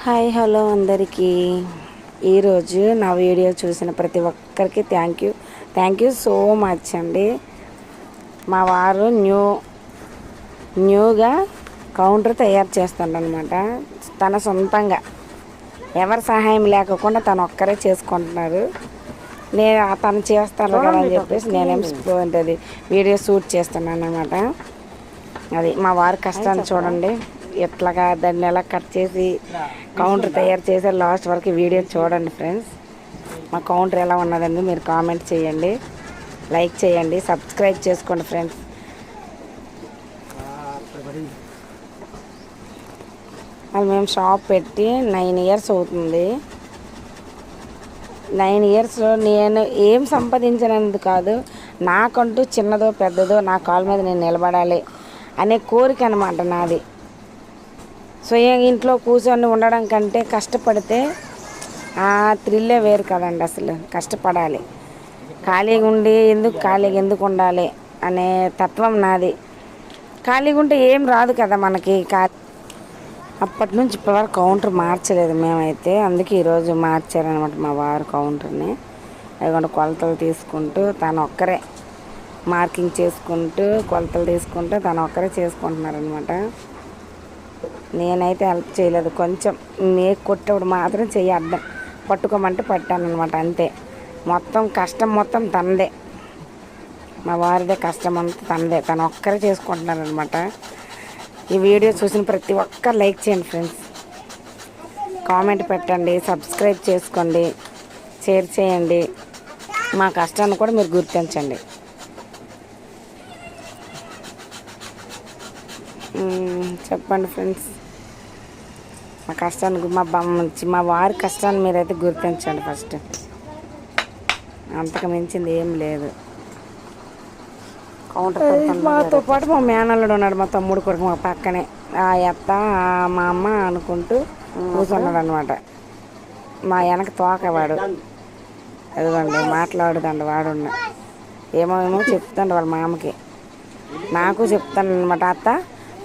Hi hello అందరికీ. ఈరోజు నా వీడియో చూసిన ప్రతి ఒక్కరికి థ్యాంక్ యూ సో మచ్ అండి. మా వారు న్యూగా కౌంటర్ తయారు చేస్తాడనమాట. తన సొంతంగా ఎవరి సహాయం లేకుండా తను ఒక్కరే చేసుకుంటున్నారు. తను చేస్తారు కదా అని చెప్పేసి నేనేం అది వీడియో షూట్ చేస్తున్నాను అనమాట. అది మా వారి కష్టాన్ని చూడండి. ఎట్లాగా దాన్ని ఎలా కట్ చేసి కౌంటర్ తయారు చేసే లాస్ట్ వరకు వీడియో చూడండి ఫ్రెండ్స్. మా కౌంటర్ ఎలా ఉన్నదండి మీరు కామెంట్ చేయండి, లైక్ చేయండి, సబ్స్క్రైబ్ చేసుకోండి ఫ్రెండ్స్. అది మేము షాప్ పెట్టి 9 ఇయర్స్ అవుతుంది. 9 ఇయర్స్లో నేను ఏం సంపాదించినది కాదు, నాకంటూ చిన్నదో పెద్దదో నా కాళ్ళ మీద నేను నిలబడాలి అనే కోరిక అనమాట నాది. స్వయం ఇంట్లో కూర్చొని ఉండడం కంటే కష్టపడితే ఆ థ్రిల్లే వేరు కదండి. అసలు కష్టపడాలి. ఖాళీగా ఎందుకు ఉండాలి అనే తత్వం నాది. ఖాళీగా ఉంటే ఏం రాదు కదా మనకి. అప్పటి నుంచి ఇప్పటివరకు కౌంటర్ మార్చలేదు మేమైతే. అందుకే ఈరోజు మార్చారనమాట మా వారు కౌంటర్ని. అదిగోండి కొలతలు తీసుకుంటూ తను ఒక్కరే మార్కింగ్ చేసుకుంటూ కొలతలు తీసుకుంటూ తను ఒక్కరే చేసుకుంటున్నారనమాట. నేనైతే హెల్ప్ చేయలేదు. కొంచెం కొట్టేప్పుడు మాత్రం చెయ్యి అడ్డం పట్టుకోమంటే పట్టాను అనమాట, అంతే. మొత్తం కష్టం మొత్తం తనదే, మా వారిదే కష్టం అంతా తనదే. తను ఒక్కరే చేసుకుంటున్నారనమాట. ఈ వీడియో చూసిన ప్రతి ఒక్కరు లైక్ చేయండి ఫ్రెండ్స్, కామెంట్ పెట్టండి, సబ్స్క్రైబ్ చేసుకోండి, షేర్ చేయండి. మా కష్టాన్ని కూడా మీరు గుర్తించండి. చెప్పండి ఫ్రెండ్స్. మా కష్టాన్ని మా వారి కష్టాన్ని మీరైతే గుర్తించండి ఫస్ట్. అంతకు మించింది ఏం లేదు. కౌంటర్ మాతో పాటు మా మేనల్లుడు ఉన్నాడు, మా తమ్ముడు కొడుకు మా పక్కనే. ఆ అత్త మా అమ్మ అనుకుంటూ కూర్చున్నాడు అనమాట. మా వెనక తోకవాడు అదిగోండి మాట్లాడుదండి. వాడున్న ఏమో చెప్తాడు వాళ్ళ మామకి, నాకు చెప్తాను అనమాట. అత్త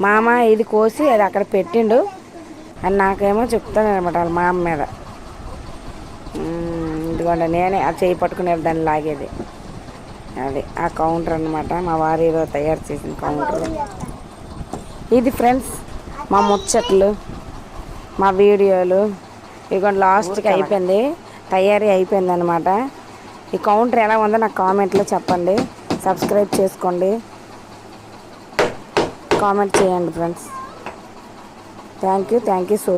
మామ ఇది కోసి అది అక్కడ పెట్టిండు అని నాకేమో చెప్తాను అనమాట వాళ్ళ మా అమ్మ మీద. ఇదిగోండి నేనే ఆ చేయి పట్టుకునేది దాన్ని లాగేది. అది ఆ కౌంటర్ అనమాట, మా వారి ఈరోజు తయారు చేసిన కౌంటర్. ఇది ఫ్రెండ్స్ మా ముచ్చట్లు, మా వీడియోలు. ఇదిగోండి లాస్ట్కి అయిపోయింది, తయారీ అయిపోయింది అనమాట. ఈ కౌంటర్ ఎలా ఉందో నాకు కామెంట్లో చెప్పండి, సబ్స్క్రైబ్ చేసుకోండి, కామెంట్ చేయండి ఫ్రెండ్స్. Thank you so